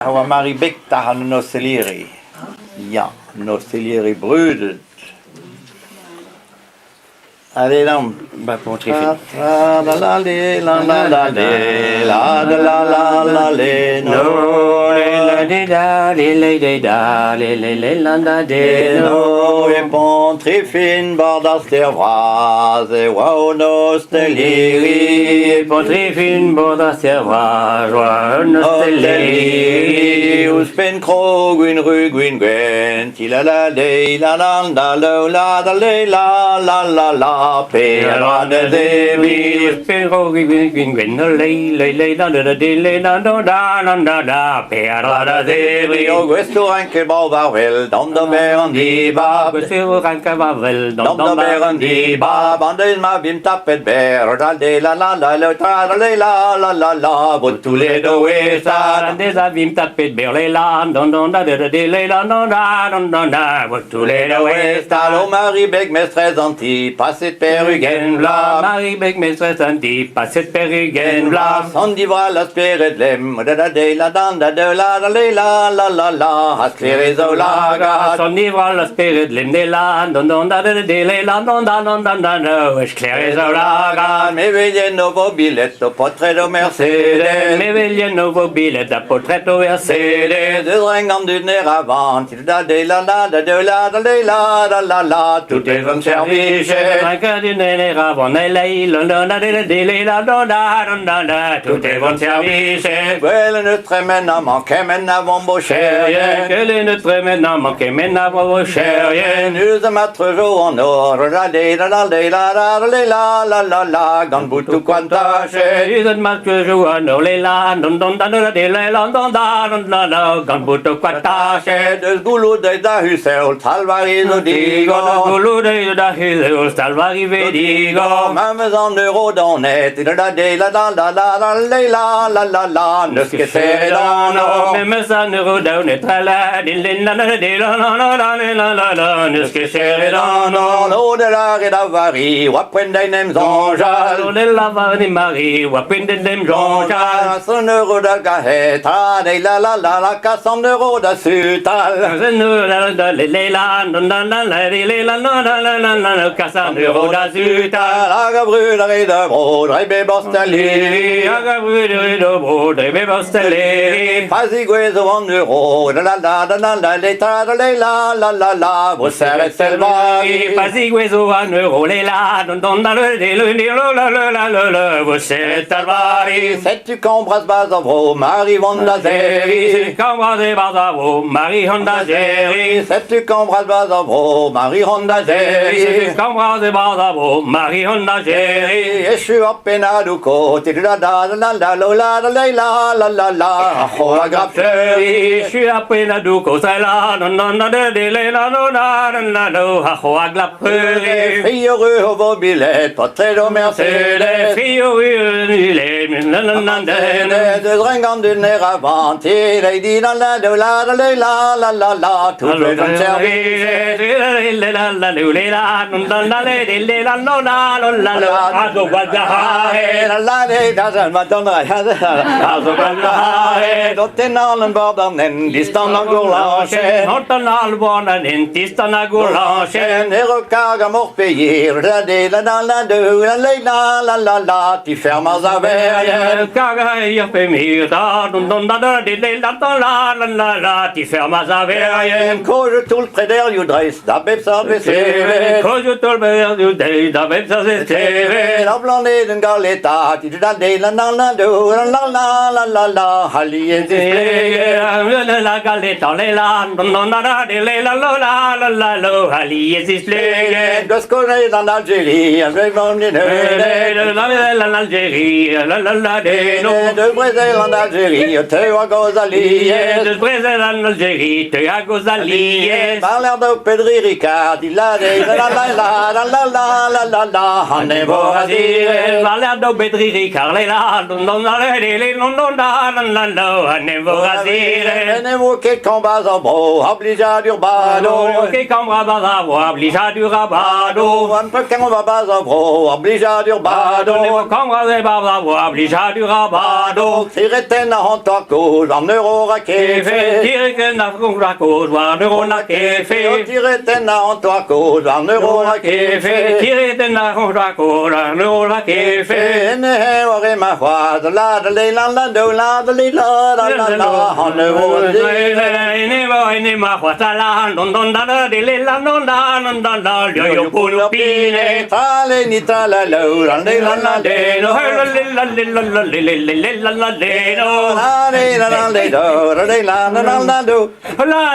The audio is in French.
Our Mary Bikta han no selleri. Ja, no selleri brödet. Allez là, bah pour tricher. La la la la la la la la la la la no la di da la de no e pon trifin bordas der vrase wow no stelleri pon trifin bordas der vrase wow no stelleri us pen krogwin rugwin gwen ti la la la la la la la la Pera de Devi, Pero Gwyn, lei, da, Pera de Devi, o questo anche Bovarvel, don da Berandi Bab, questo anche Bavel, don da Berandi Bab, andel ma bim tapet ber, de la la, but tous les deux Star, des avim tapet berleland, don da, but tous les deux Star, o Marie Beg mestres anti, passet peruggen bla, Marie Beg mestres anti, passet peruggen bla, son divra la spirit lem, de la danda de la, haskleri zolaga, son livre la spirit lem de la, haskleri zolaga, me veglie novo biletto, potredo Mercedes, me veglie novo biletto, potredo Mercedes, de drengan du ner avant, de la, tout est comme service, tout est bon service, quelle notre mena manque, mena vombo cher, quelle notre mena manque, mena vombo cher, nous de mettre jour en or, la, gambutu quantache, nous de mettre jour en or, gambutu quantache, de gulu de da husel, talvarizo digo, gulu de da husel, talvarizo digo, même en euro d'honnête, la, ne ce que c'est dans même en euro d'honnête, ne ce que c'est dans l'eau de la redavari, wapwende nem zonjal, l'eau de la Marie, wapwende nem zonjal, 100 euros de gaheta, la, 400 euros de sutal, 400 euros d'azütal, la brûlerie de brod, rebe bostali, Faziguezo en euro, la, vous serez selvari, Faziguezo en euro, vous serez selvari, sais-tu qu'embrasse Bazavo, Marie Honda Zeri, qu'embrasse Bazavo, Marie Honda Zeri, sais-tu qu'embrasse Bazavo, Marie Honda Zeri, qu'embrasse Bazavo, Marie Honda Zeri, et je suis à Penaduco, la, oh, je suis à Penaduco, c'est là, fille heureux au beau billet, potredo Mercedes, fille heureux, de dringant du ner avant, il dit la, tout le monde service, Nottenalen bardanen, distan gourlanchen, Nottenalen distan gourlanchen, Nerokaga morpayer, la, tu fermes à verrière, Kaga yopemir, tu fermes à verrière, Koje tout le préder you dress, da beb sa beseve, Koje tout le préder you dress, da beb sa beseve, la blonde den galeta, ti la, Halien la galeta, de ce qu'on est en Algérie, avec mon l'Algérie, de Brésil en Algérie, te wa Gozali, de Brésil en Algérie, te à Gozali, par l'air de Pedri Ricard, il a des la, on est beau à dire, par l'air de Pedri Ricard, Venez-vous che combats en beau, obligé d'urbano, che combats en obligé d'urbano, un peu qu'on va pas en beau, obligé d'urbano, combats en obligé d'urbano, si reten en toco, en euro la kéfé. Tire que n'a qu'on la cause, neuro la kéfé. Tire tena en toi cause, neuro la kéfé. Tire que n'a qu'on la cause, neuro la kéfé. Ne ore ma foi, la la do la la neuro ne ma foi la non da de la non da yo pulpine. Tale ni tala lo, la de no la do. la